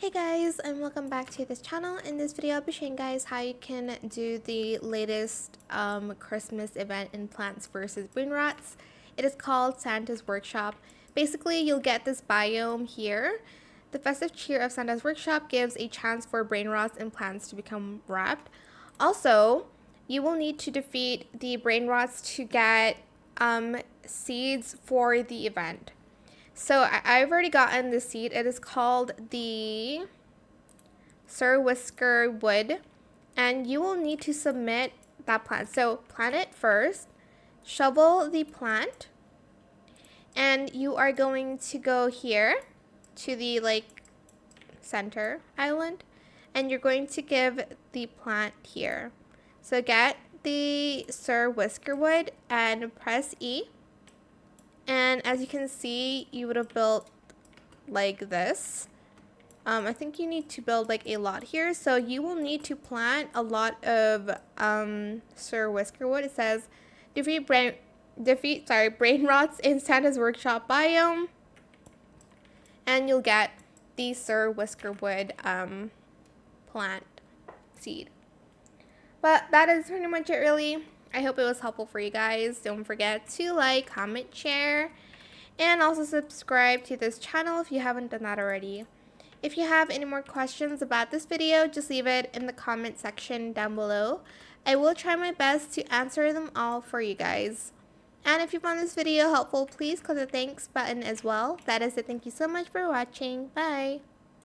Hey guys, and welcome back to this channel. In this video I'll be showing you guys how you can do the latest Christmas event in Plants vs. Brainrots. It is called Santa's Workshop. Basically, you'll get this biome here. The festive cheer of Santa's Workshop gives a chance for Brainrots and plants to become wrapped. Also, you will need to defeat the Brainrots to get seeds for the event. So I've already gotten the seed. It is called the Sir Whiskerwood, and you will need to submit that plant. So plant it first, shovel the plant, and you are going to go here to the center island, and you're going to give the plant here. So get the Sir Whiskerwood and press E. And as you can see, you would have built like this. I think you need to build like a lot here. So you will need to plant a lot of Sir Whiskerwood. It says defeat Brainrots in Santa's Workshop biome. And you'll get the Sir Whiskerwood plant seed. But that is pretty much it really. I hope it was helpful for you guys. Don't forget to like, comment, share, and also subscribe to this channel if you haven't done that already. If you have any more questions about this video, just leave it in the comment section down below. I will try my best to answer them all for you guys. And if you found this video helpful, please click the thanks button as well. That is it. Thank you so much for watching. Bye!